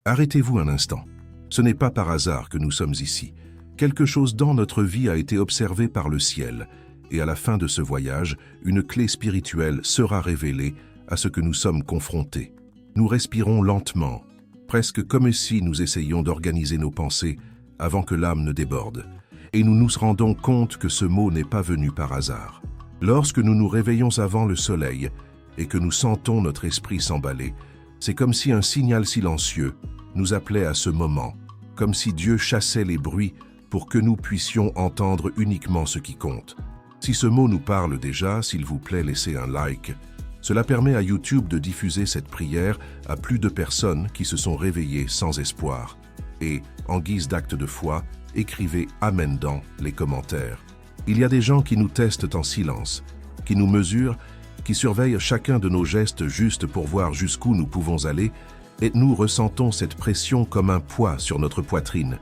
Arrêtez-vous un instant. Ce n'est pas par hasard que nous sommes ici. Quelque chose dans notre vie a été observé par le ciel, et à la fin de ce voyage, une clé spirituelle sera révélée à ce que nous sommes confrontés. Nous respirons lentement, presque comme si nous essayions d'organiser nos pensées avant que l'âme ne déborde. Et nous nous rendons compte que ce mot n'est pas venu par hasard. Lorsque nous nous réveillons avant le soleil et que nous sentons notre esprit s'emballer, c'est comme si un signal silencieux nous appelait à ce moment, comme si Dieu chassait les bruits pour que nous puissions entendre uniquement ce qui compte. Si ce mot nous parle déjà, s'il vous plaît, laissez un like. Cela permet à YouTube de diffuser cette prière à plus de personnes qui se sont réveillées sans espoir. Et, en guise d'acte de foi, écrivez « Amen » dans les commentaires. Il y a des gens qui nous testent en silence, qui nous mesurent, qui surveillent chacun de nos gestes juste pour voir jusqu'où nous pouvons aller, et nous ressentons cette pression comme un poids sur notre poitrine,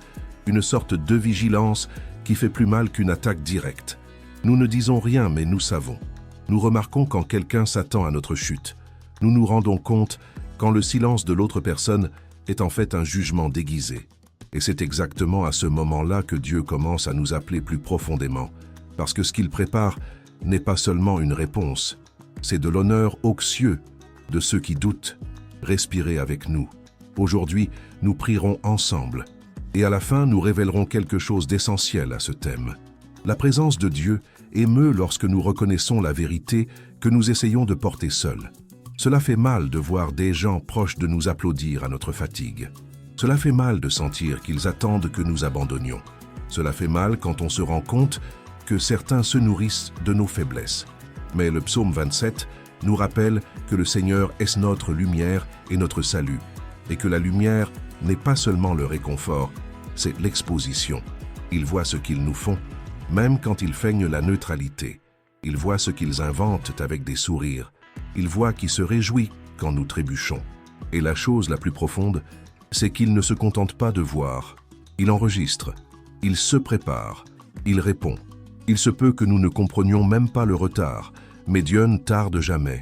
une sorte de vigilance qui fait plus mal qu'une attaque directe. Nous ne disons rien, mais nous savons. Nous remarquons quand quelqu'un s'attend à notre chute. Nous nous rendons compte quand le silence de l'autre personne est en fait un jugement déguisé. Et c'est exactement à ce moment-là que Dieu commence à nous appeler plus profondément, parce que ce qu'il prépare n'est pas seulement une réponse, c'est de l'honneur aux cieux de ceux qui doutent. Respirez avec nous. Aujourd'hui, nous prierons ensemble, et à la fin, nous révélerons quelque chose d'essentiel à ce thème. La présence de Dieu émeut lorsque nous reconnaissons la vérité que nous essayons de porter seuls. Cela fait mal de voir des gens proches de nous applaudir à notre fatigue. Cela fait mal de sentir qu'ils attendent que nous abandonnions. Cela fait mal quand on se rend compte que certains se nourrissent de nos faiblesses. Mais le psaume 27 nous rappelle que le Seigneur est notre lumière et notre salut, et que la lumière n'est pas seulement le réconfort, c'est l'exposition. Il voit ce qu'ils nous font, même quand ils feignent la neutralité. Il voit ce qu'ils inventent avec des sourires. Il voit qui se réjouit quand nous trébuchons. Et la chose la plus profonde, c'est qu'il ne se contente pas de voir. Il enregistre, il se prépare, il répond. Il se peut que nous ne comprenions même pas le retard, mais Dieu ne tarde jamais.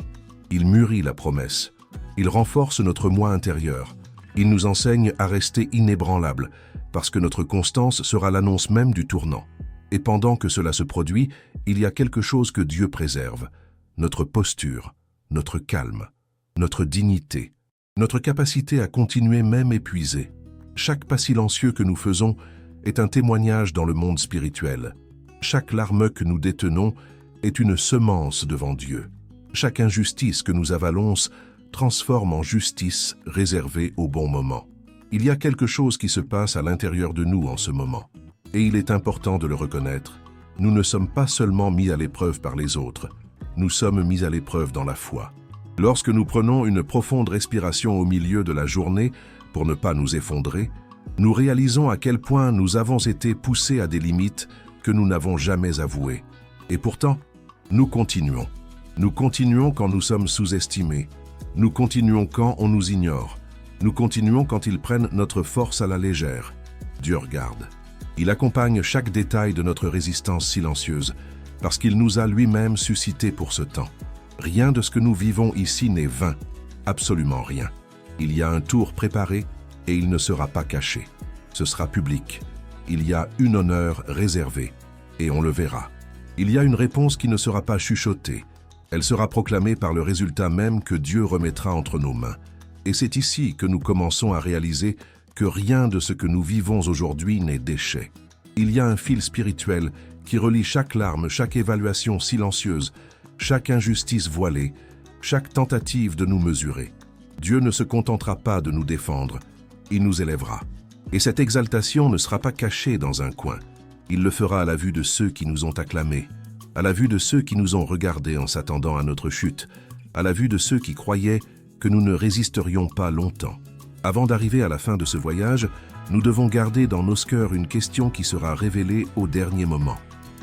Il mûrit la promesse. Il renforce notre moi intérieur. Il nous enseigne à rester inébranlable, parce que notre constance sera l'annonce même du tournant. Et pendant que cela se produit, il y a quelque chose que Dieu préserve. Notre posture, notre calme, notre dignité, notre capacité à continuer même épuisé. Chaque pas silencieux que nous faisons est un témoignage dans le monde spirituel. Chaque larme que nous détenons est une semence devant Dieu. Chaque injustice que nous avalons transforme en justice réservée au bon moment. Il y a quelque chose qui se passe à l'intérieur de nous en ce moment. Et il est important de le reconnaître. Nous ne sommes pas seulement mis à l'épreuve par les autres, nous sommes mis à l'épreuve dans la foi. Lorsque nous prenons une profonde respiration au milieu de la journée pour ne pas nous effondrer, nous réalisons à quel point nous avons été poussés à des limites que nous n'avons jamais avouées. Et pourtant, nous continuons. Nous continuons quand nous sommes sous-estimés. Nous continuons quand on nous ignore. Nous continuons quand ils prennent notre force à la légère. Dieu regarde. Il accompagne chaque détail de notre résistance silencieuse, parce qu'il nous a lui-même suscités pour ce temps. Rien de ce que nous vivons ici n'est vain, absolument rien. Il y a un tour préparé et il ne sera pas caché. Ce sera public. Il y a une honneur réservée et on le verra. Il y a une réponse qui ne sera pas chuchotée. Elle sera proclamée par le résultat même que Dieu remettra entre nos mains. Et c'est ici que nous commençons à réaliser que rien de ce que nous vivons aujourd'hui n'est déchet. Il y a un fil spirituel qui relie chaque larme, chaque évaluation silencieuse, chaque injustice voilée, chaque tentative de nous mesurer. Dieu ne se contentera pas de nous défendre, il nous élèvera. Et cette exaltation ne sera pas cachée dans un coin. Il le fera à la vue de ceux qui nous ont acclamés, à la vue de ceux qui nous ont regardés en s'attendant à notre chute, à la vue de ceux qui croyaient que nous ne résisterions pas longtemps. Avant d'arriver à la fin de ce voyage, nous devons garder dans nos cœurs une question qui sera révélée au dernier moment.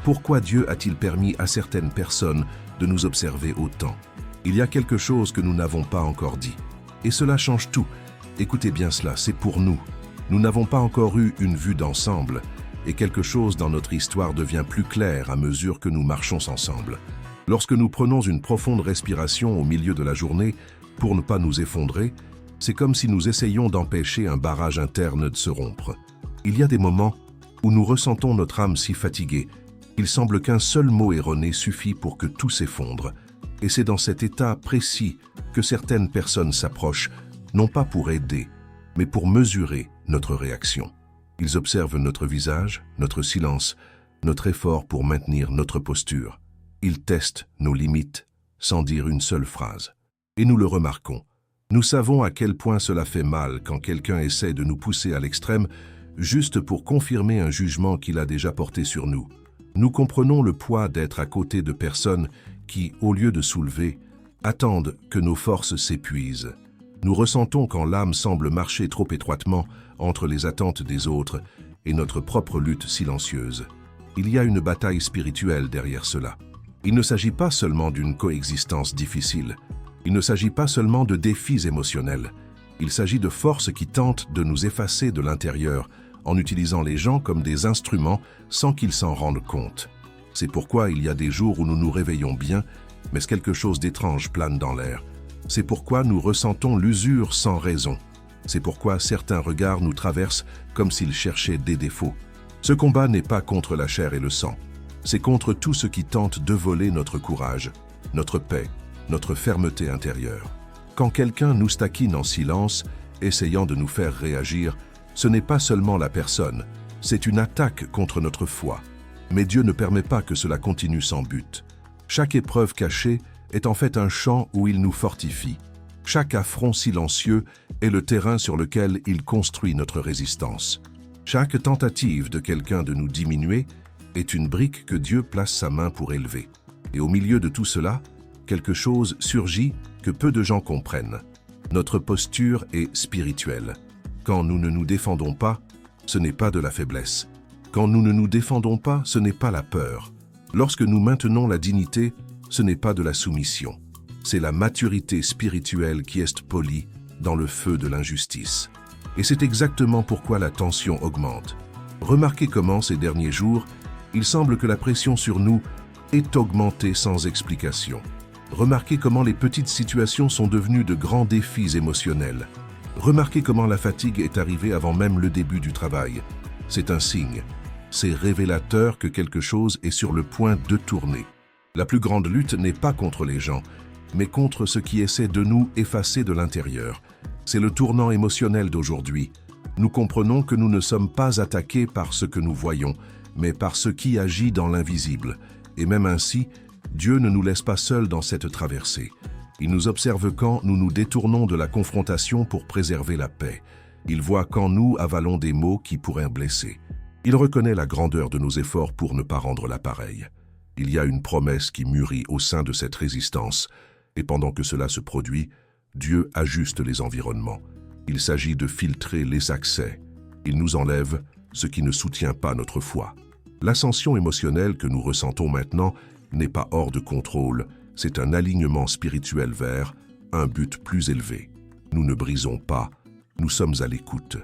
Pourquoi Dieu a-t-il permis à certaines personnes de nous observer autant? Il y a quelque chose que nous n'avons pas encore dit. Et cela change tout. Écoutez bien cela, c'est pour nous. Nous n'avons pas encore eu une vue d'ensemble, et quelque chose dans notre histoire devient plus clair à mesure que nous marchons ensemble. Lorsque nous prenons une profonde respiration au milieu de la journée, pour ne pas nous effondrer, C'est comme si nous essayions d'empêcher un barrage interne de se rompre. Il y a des moments où nous ressentons notre âme si fatiguée qu'il semble qu'un seul mot erroné suffit pour que tout s'effondre. Et c'est dans cet état précis que certaines personnes s'approchent, non pas pour aider, mais pour mesurer notre réaction. Ils observent notre visage, notre silence, notre effort pour maintenir notre posture. Ils testent nos limites sans dire une seule phrase. Et nous le remarquons. Nous savons à quel point cela fait mal quand quelqu'un essaie de nous pousser à l'extrême juste pour confirmer un jugement qu'il a déjà porté sur nous. Nous comprenons le poids d'être à côté de personnes qui, au lieu de soulever, attendent que nos forces s'épuisent. Nous ressentons quand l'âme semble marcher trop étroitement entre les attentes des autres et notre propre lutte silencieuse. Il y a une bataille spirituelle derrière cela. Il ne s'agit pas seulement d'une coexistence difficile. Il ne s'agit pas seulement de défis émotionnels. Il s'agit de forces qui tentent de nous effacer de l'intérieur en utilisant les gens comme des instruments sans qu'ils s'en rendent compte. C'est pourquoi il y a des jours où nous nous réveillons bien, mais quelque chose d'étrange plane dans l'air. C'est pourquoi nous ressentons l'usure sans raison. C'est pourquoi certains regards nous traversent comme s'ils cherchaient des défauts. Ce combat n'est pas contre la chair et le sang. C'est contre tout ce qui tente de voler notre courage, notre paix, notre fermeté intérieure. Quand quelqu'un nous taquine en silence, essayant de nous faire réagir, ce n'est pas seulement la personne, c'est une attaque contre notre foi. Mais Dieu ne permet pas que cela continue sans but. Chaque épreuve cachée est en fait un champ où il nous fortifie. Chaque affront silencieux est le terrain sur lequel il construit notre résistance. Chaque tentative de quelqu'un de nous diminuer est une brique que Dieu place sa main pour élever. Et au milieu de tout cela, quelque chose surgit que peu de gens comprennent. Notre posture est spirituelle. Quand nous ne nous défendons pas, ce n'est pas de la faiblesse. Quand nous ne nous défendons pas, ce n'est pas la peur. Lorsque nous maintenons la dignité, ce n'est pas de la soumission. C'est la maturité spirituelle qui est polie dans le feu de l'injustice. Et c'est exactement pourquoi la tension augmente. Remarquez comment, ces derniers jours, il semble que la pression sur nous est augmentée sans explication. Remarquez comment les petites situations sont devenues de grands défis émotionnels. Remarquez comment la fatigue est arrivée avant même le début du travail. C'est un signe. C'est révélateur que quelque chose est sur le point de tourner. La plus grande lutte n'est pas contre les gens, mais contre ce qui essaie de nous effacer de l'intérieur. C'est le tournant émotionnel d'aujourd'hui. Nous comprenons que nous ne sommes pas attaqués par ce que nous voyons, mais par ce qui agit dans l'invisible. Et même ainsi, Dieu ne nous laisse pas seuls dans cette traversée. Il nous observe quand nous nous détournons de la confrontation pour préserver la paix. Il voit quand nous avalons des mots qui pourraient blesser. Il reconnaît la grandeur de nos efforts pour ne pas rendre l'appareil. Il y a une promesse qui mûrit au sein de cette résistance, et pendant que cela se produit, Dieu ajuste les environnements. Il s'agit de filtrer les accès. Il nous enlève ce qui ne soutient pas notre foi. L'ascension émotionnelle que nous ressentons maintenant n'est pas hors de contrôle, c'est un alignement spirituel vers un but plus élevé. Nous ne brisons pas, nous sommes à l'écoute.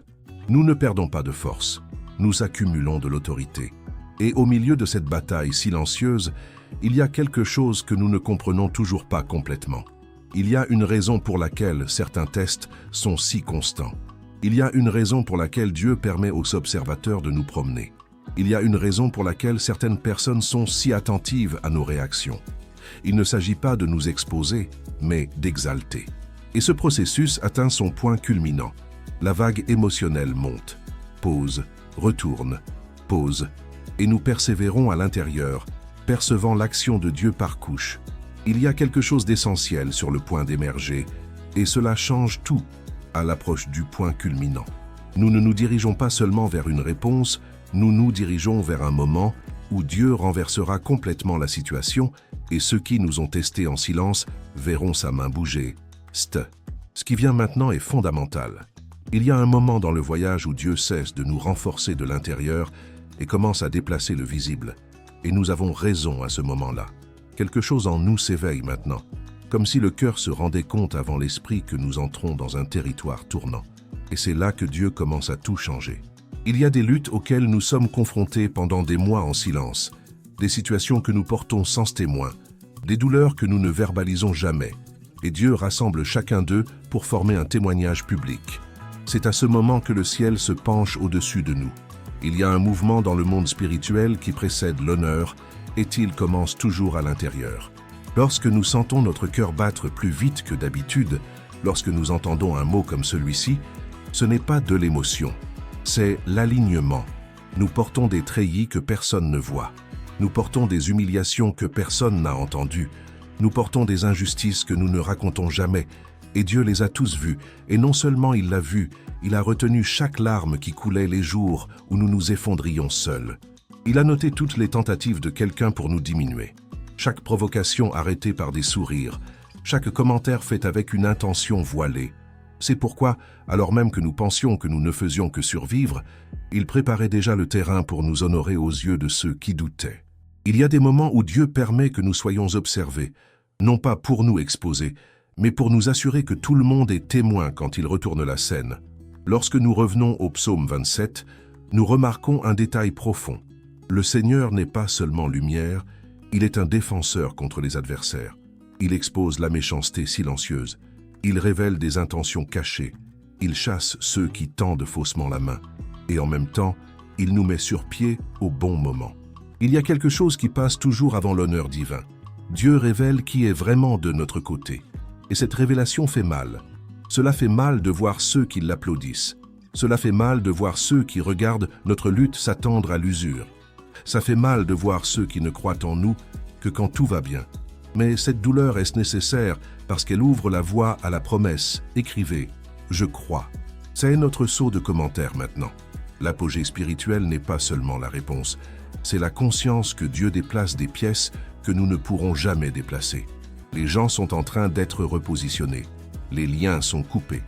Nous ne perdons pas de force, nous accumulons de l'autorité. Et au milieu de cette bataille silencieuse, il y a quelque chose que nous ne comprenons toujours pas complètement. Il y a une raison pour laquelle certains tests sont si constants. Il y a une raison pour laquelle Dieu permet aux observateurs de nous promener. Il y a une raison pour laquelle certaines personnes sont si attentives à nos réactions. Il ne s'agit pas de nous exposer, mais d'exalter. Et ce processus atteint son point culminant. La vague émotionnelle monte, pause, retourne, pause, et nous persévérons à l'intérieur, percevant l'action de Dieu par couche. Il y a quelque chose d'essentiel sur le point d'émerger, et cela change tout à l'approche du point culminant. Nous ne nous dirigeons pas seulement vers une réponse, nous nous dirigeons vers un moment où Dieu renversera complètement la situation et ceux qui nous ont testés en silence verront sa main bouger. Ce qui vient maintenant est fondamental. Il y a un moment dans le voyage où Dieu cesse de nous renforcer de l'intérieur et commence à déplacer le visible. Et nous avons raison à ce moment-là. Quelque chose en nous s'éveille maintenant, comme si le cœur se rendait compte avant l'esprit que nous entrons dans un territoire tournant. Et c'est là que Dieu commence à tout changer. Il y a des luttes auxquelles nous sommes confrontés pendant des mois en silence, des situations que nous portons sans témoin, des douleurs que nous ne verbalisons jamais. et Dieu rassemble chacun d'eux pour former un témoignage public. C'est à ce moment que le ciel se penche au-dessus de nous. Il y a un mouvement dans le monde spirituel qui précède l'honneur, et il commence toujours à l'intérieur. Lorsque nous sentons notre cœur battre plus vite que d'habitude, lorsque nous entendons un mot comme celui-ci, ce n'est pas de l'émotion, c'est l'alignement. Nous portons des treillis que personne ne voit. Nous portons des humiliations que personne n'a entendues. Nous portons des injustices que nous ne racontons jamais. Et Dieu les a tous vues. Et non seulement il l'a vu, il a retenu chaque larme qui coulait les jours où nous nous effondrions seuls. Il a noté toutes les tentatives de quelqu'un pour nous diminuer. Chaque provocation arrêtée par des sourires. Chaque commentaire fait avec une intention voilée. C'est pourquoi, alors même que nous pensions que nous ne faisions que survivre, il préparait déjà le terrain pour nous honorer aux yeux de ceux qui doutaient. Il y a des moments où Dieu permet que nous soyons observés, non pas pour nous exposer, mais pour nous assurer que tout le monde est témoin quand il retourne la scène. Lorsque nous revenons au psaume 27, nous remarquons un détail profond. Le Seigneur n'est pas seulement lumière, il est un défenseur contre les adversaires. Il expose la méchanceté silencieuse. Il révèle des intentions cachées. Il chasse ceux qui tendent faussement la main. Et en même temps, il nous met sur pied au bon moment. Il y a quelque chose qui passe toujours avant l'honneur divin. Dieu révèle qui est vraiment de notre côté. Et cette révélation fait mal. Cela fait mal de voir ceux qui l'applaudissent. Cela fait mal de voir ceux qui regardent notre lutte s'attendre à l'usure. Ça fait mal de voir ceux qui ne croient en nous que quand tout va bien. Mais cette douleur est nécessaire parce qu'elle ouvre la voie à la promesse. Écrivez « Je crois ». C'est notre saut de commentaires maintenant. L'apogée spirituelle n'est pas seulement la réponse, c'est la conscience que Dieu déplace des pièces que nous ne pourrons jamais déplacer. Les gens sont en train d'être repositionnés. Les liens sont coupés.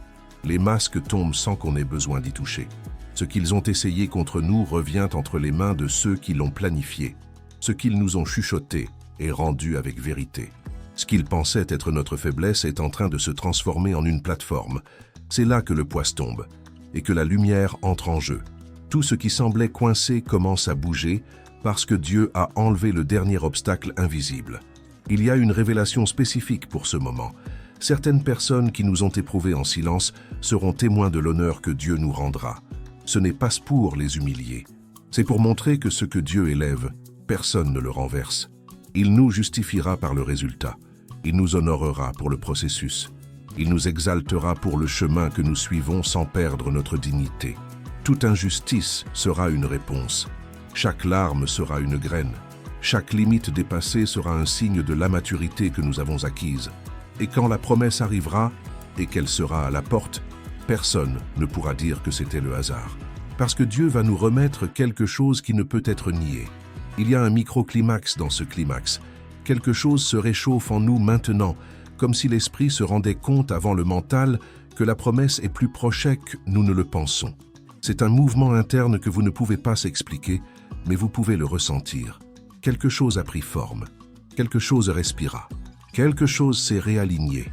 Les masques tombent sans qu'on ait besoin d'y toucher. Ce qu'ils ont essayé contre nous revient entre les mains de ceux qui l'ont planifié. Ce qu'ils nous ont chuchoté est rendu avec vérité. Ce qu'ils pensaient être notre faiblesse est en train de se transformer en une plateforme. C'est là que le poids tombe et que la lumière entre en jeu. Tout ce qui semblait coincé commence à bouger parce que Dieu a enlevé le dernier obstacle invisible. Il y a une révélation spécifique pour ce moment. Certaines personnes qui nous ont éprouvés en silence seront témoins de l'honneur que Dieu nous rendra. Ce n'est pas pour les humilier. C'est pour montrer que ce que Dieu élève, personne ne le renverse. Il nous justifiera par le résultat. Il nous honorera pour le processus. Il nous exaltera pour le chemin que nous suivons sans perdre notre dignité. Toute injustice sera une réponse. Chaque larme sera une graine. Chaque limite dépassée sera un signe de l'immaturité que nous avons acquise. Et quand la promesse arrivera et qu'elle sera à la porte, personne ne pourra dire que c'était le hasard. Parce que Dieu va nous remettre quelque chose qui ne peut être nié. Il y a un microclimax dans ce climax. Quelque chose se réchauffe en nous maintenant, comme si l'esprit se rendait compte avant le mental que la promesse est plus proche que nous ne le pensons. C'est un mouvement interne que vous ne pouvez pas s'expliquer, mais vous pouvez le ressentir. Quelque chose a pris forme. Quelque chose respira. Quelque chose s'est réaligné.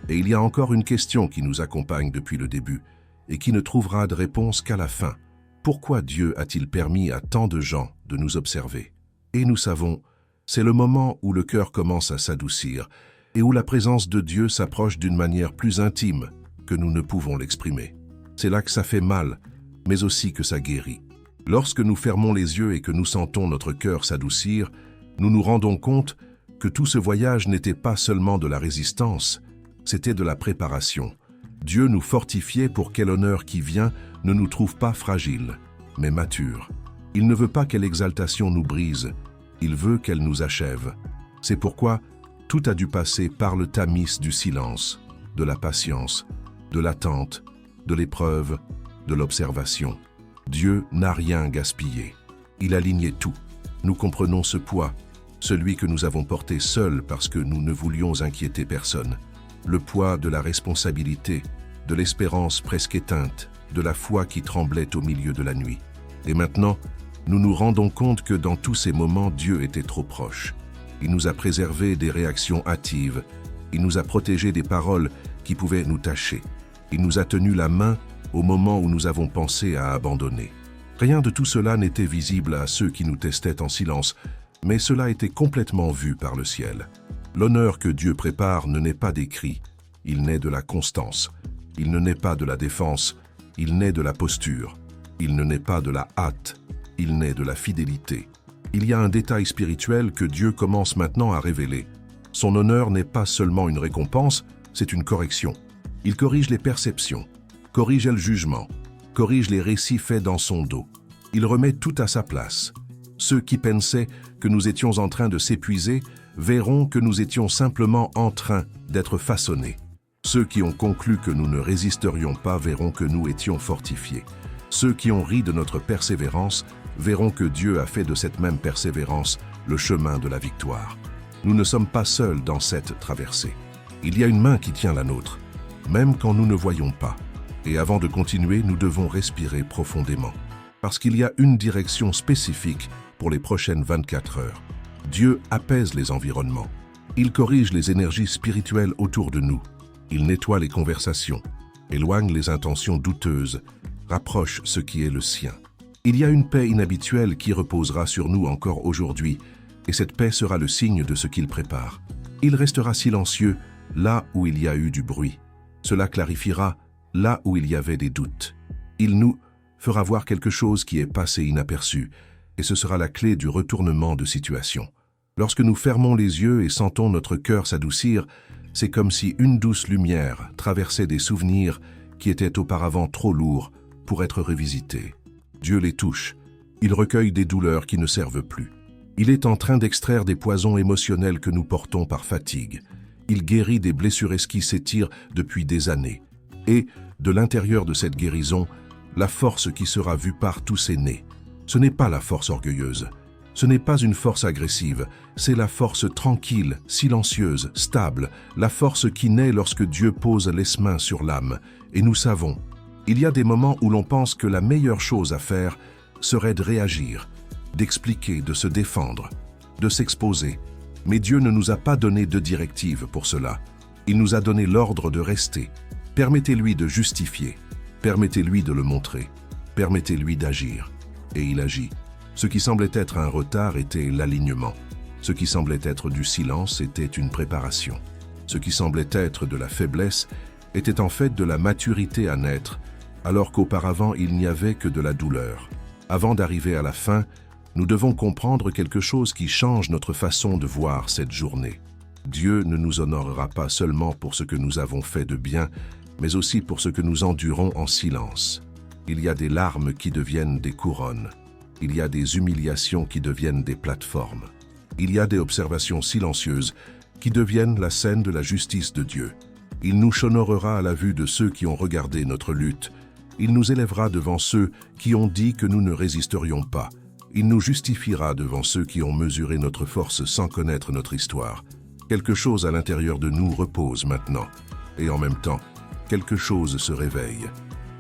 Et il y a encore une question qui nous accompagne depuis le début et qui ne trouvera de réponse qu'à la fin. Pourquoi Dieu a-t-il permis à tant de gens de nous observer? Et nous savons, c'est le moment où le cœur commence à s'adoucir et où la présence de Dieu s'approche d'une manière plus intime que nous ne pouvons l'exprimer. C'est là que ça fait mal, mais aussi que ça guérit. Lorsque nous fermons les yeux et que nous sentons notre cœur s'adoucir, nous nous rendons compte que tout ce voyage n'était pas seulement de la résistance, c'était de la préparation. Dieu nous fortifiait pour que l'honneur qui vient ne nous trouve pas fragiles, mais matures. Il ne veut pas que l'exaltation nous brise, il veut qu'elle nous achève. C'est pourquoi tout a dû passer par le tamis du silence, de la patience, de l'attente, de l'épreuve, de l'observation. Dieu n'a rien gaspillé. Il alignait tout. Nous comprenons ce poids, celui que nous avons porté seuls parce que nous ne voulions inquiéter personne. Le poids de la responsabilité, de l'espérance presque éteinte, de la foi qui tremblait au milieu de la nuit. Et maintenant, nous nous rendons compte que dans tous ces moments, Dieu était trop proche. Il nous a préservé des réactions hâtives. Il nous a protégés des paroles qui pouvaient nous tacher. Il nous a tenu la main au moment où nous avons pensé à abandonner. Rien de tout cela n'était visible à ceux qui nous testaient en silence, mais cela était complètement vu par le ciel. L'honneur que Dieu prépare ne naît pas des cris, Il naît de la constance. Il ne naît pas de la défense. Il naît de la posture. Il ne naît pas de la hâte. Il naît de la fidélité. Il y a un détail spirituel que Dieu commence maintenant à révéler. Son honneur n'est pas seulement une récompense, c'est une correction. Il corrige les perceptions, corrige le jugement, corrige les récits faits dans son dos. Il remet tout à sa place. Ceux qui pensaient que nous étions en train de s'épuiser verront que nous étions simplement en train d'être façonnés. Ceux qui ont conclu que nous ne résisterions pas verront que nous étions fortifiés. Ceux qui ont ri de notre persévérance verront que Dieu a fait de cette même persévérance le chemin de la victoire. Nous ne sommes pas seuls dans cette traversée. Il y a une main qui tient la nôtre, même quand nous ne voyons pas. Et avant de continuer, nous devons respirer profondément. Parce qu'il y a une direction spécifique pour les prochaines 24 heures. Dieu apaise les environnements. Il corrige les énergies spirituelles autour de nous. Il nettoie les conversations, éloigne les intentions douteuses, rapproche ce qui est le sien. Il y a une paix inhabituelle qui reposera sur nous encore aujourd'hui, et cette paix sera le signe de ce qu'il prépare. Il restera silencieux là où il y a eu du bruit. Cela clarifiera là où il y avait des doutes. Il nous fera voir quelque chose qui est passé inaperçu, et ce sera la clé du retournement de situation. Lorsque nous fermons les yeux et sentons notre cœur s'adoucir, c'est comme si une douce lumière traversait des souvenirs qui étaient auparavant trop lourds pour être revisités. Dieu les touche. Il recueille des douleurs qui ne servent plus. Il est en train d'extraire des poisons émotionnels que nous portons par fatigue. Il guérit des blessures qui s'étirent depuis des années. Et, de l'intérieur de cette guérison, la force qui sera vue par tous est née. Ce n'est pas la force orgueilleuse. Ce n'est pas une force agressive, c'est la force tranquille, silencieuse, stable, la force qui naît lorsque Dieu pose les mains sur l'âme. Et nous savons, il y a des moments où l'on pense que la meilleure chose à faire serait de réagir, d'expliquer, de se défendre, de s'exposer. Mais Dieu ne nous a pas donné de directive pour cela. Il nous a donné l'ordre de rester. Permettez-lui de justifier, permettez-lui de le montrer, permettez-lui d'agir. Et il agit. Ce qui semblait être un retard était l'alignement. Ce qui semblait être du silence était une préparation. Ce qui semblait être de la faiblesse était en fait de la maturité à naître, alors qu'auparavant il n'y avait que de la douleur. Avant d'arriver à la fin, nous devons comprendre quelque chose qui change notre façon de voir cette journée. Dieu ne nous honorera pas seulement pour ce que nous avons fait de bien, mais aussi pour ce que nous endurons en silence. Il y a des larmes qui deviennent des couronnes. Il y a des humiliations qui deviennent des plateformes. Il y a des observations silencieuses qui deviennent la scène de la justice de Dieu. Il nous honorera à la vue de ceux qui ont regardé notre lutte. Il nous élèvera devant ceux qui ont dit que nous ne résisterions pas. Il nous justifiera devant ceux qui ont mesuré notre force sans connaître notre histoire. Quelque chose à l'intérieur de nous repose maintenant. Et en même temps, quelque chose se réveille.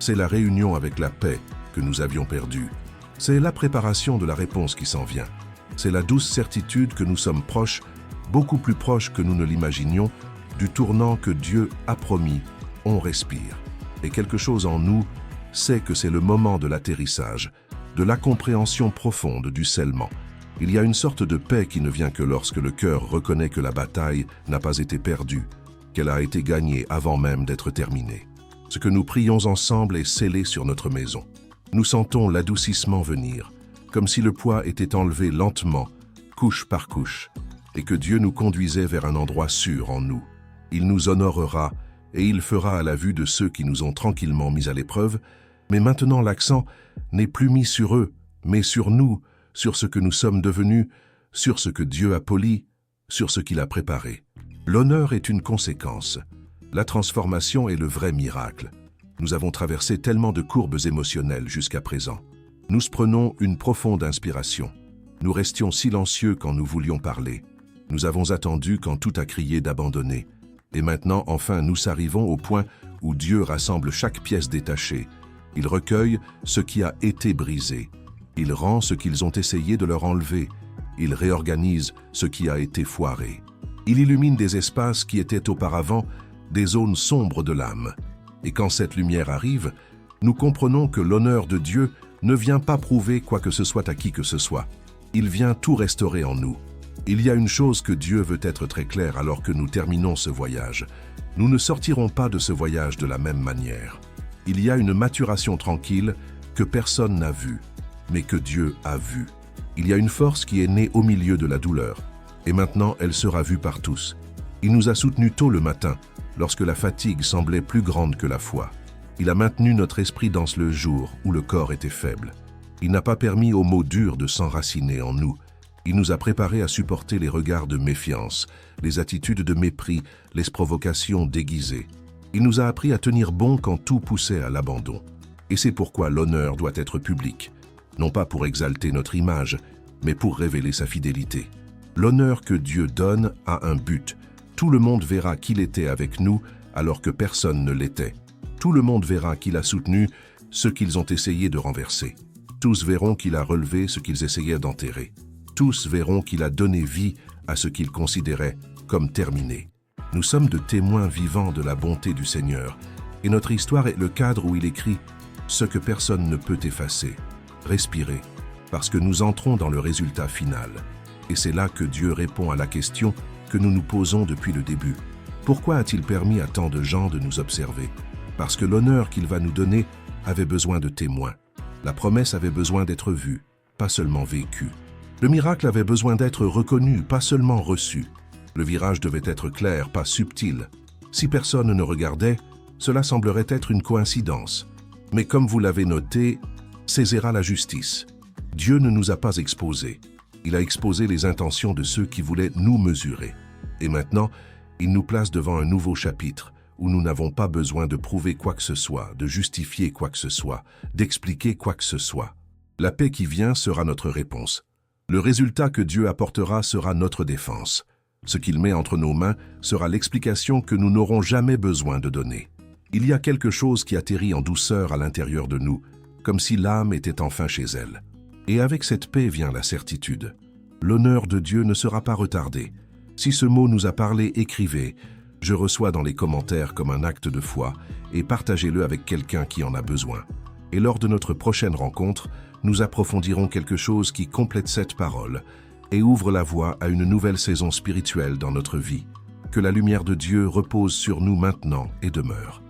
C'est la réunion avec la paix que nous avions perdue. C'est la préparation de la réponse qui s'en vient. C'est la douce certitude que nous sommes proches, beaucoup plus proches que nous ne l'imaginions, du tournant que Dieu a promis. On respire. Et quelque chose en nous sait que c'est le moment de l'atterrissage, de la compréhension profonde du scellement. Il y a une sorte de paix qui ne vient que lorsque le cœur reconnaît que la bataille n'a pas été perdue, qu'elle a été gagnée avant même d'être terminée. Ce que nous prions ensemble est scellé sur notre maison. Nous sentons l'adoucissement venir, comme si le poids était enlevé lentement, couche par couche, et que Dieu nous conduisait vers un endroit sûr en nous. Il nous honorera et il fera à la vue de ceux qui nous ont tranquillement mis à l'épreuve, mais maintenant l'accent n'est plus mis sur eux, mais sur nous, sur ce que nous sommes devenus, sur ce que Dieu a poli, sur ce qu'il a préparé. L'honneur est une conséquence. La transformation est le vrai miracle. Nous avons traversé tellement de courbes émotionnelles jusqu'à présent. Nous prenons une profonde inspiration. Nous restions silencieux quand nous voulions parler. Nous avons attendu quand tout a crié d'abandonner. Et maintenant, enfin, nous arrivons au point où Dieu rassemble chaque pièce détachée. Il recueille ce qui a été brisé. Il rend ce qu'ils ont essayé de leur enlever. Il réorganise ce qui a été foiré. Il illumine des espaces qui étaient auparavant des zones sombres de l'âme. Et quand cette lumière arrive, nous comprenons que l'honneur de Dieu ne vient pas prouver quoi que ce soit à qui que ce soit. Il vient tout restaurer en nous. Il y a une chose que Dieu veut être très clair alors que nous terminons ce voyage. Nous ne sortirons pas de ce voyage de la même manière. Il y a une maturation tranquille que personne n'a vue, mais que Dieu a vue. Il y a une force qui est née au milieu de la douleur, et maintenant elle sera vue par tous. Il nous a soutenus tôt le matin, lorsque la fatigue semblait plus grande que la foi. Il a maintenu notre esprit dans le jour où le corps était faible. Il n'a pas permis aux mots durs de s'enraciner en nous. Il nous a préparés à supporter les regards de méfiance, les attitudes de mépris, les provocations déguisées. Il nous a appris à tenir bon quand tout poussait à l'abandon. Et c'est pourquoi l'honneur doit être public, non pas pour exalter notre image, mais pour révéler sa fidélité. L'honneur que Dieu donne a un but. Tout le monde verra qu'il était avec nous alors que personne ne l'était. Tout le monde verra qu'il a soutenu ce qu'ils ont essayé de renverser. Tous verront qu'il a relevé ce qu'ils essayaient d'enterrer. Tous verront qu'il a donné vie à ce qu'ils considéraient comme terminé. Nous sommes de témoins vivants de la bonté du Seigneur, et notre histoire est le cadre où il écrit « ce que personne ne peut effacer ». Respirez, parce que nous entrons dans le résultat final. Et c'est là que Dieu répond à la question que nous nous posons depuis le début. Pourquoi a-t-il permis à tant de gens de nous observer? Parce que l'honneur qu'il va nous donner avait besoin de témoins. La promesse avait besoin d'être vue, pas seulement vécue. Le miracle avait besoin d'être reconnu, pas seulement reçu. Le virage devait être clair, pas subtil. Si personne ne regardait, cela semblerait être une coïncidence. Mais comme vous l'avez noté, saisira la justice. Dieu ne nous a pas exposés. Il a exposé les intentions de ceux qui voulaient nous mesurer. Et maintenant, il nous place devant un nouveau chapitre où nous n'avons pas besoin de prouver quoi que ce soit, de justifier quoi que ce soit, d'expliquer quoi que ce soit. La paix qui vient sera notre réponse. Le résultat que Dieu apportera sera notre défense. Ce qu'il met entre nos mains sera l'explication que nous n'aurons jamais besoin de donner. Il y a quelque chose qui atterrit en douceur à l'intérieur de nous, comme si l'âme était enfin chez elle. Et avec cette paix vient la certitude. L'honneur de Dieu ne sera pas retardé. Si ce mot nous a parlé, écrivez. Je reçois dans les commentaires comme un acte de foi et partagez-le avec quelqu'un qui en a besoin. Et lors de notre prochaine rencontre, nous approfondirons quelque chose qui complète cette parole et ouvre la voie à une nouvelle saison spirituelle dans notre vie. Que la lumière de Dieu repose sur nous maintenant et demeure.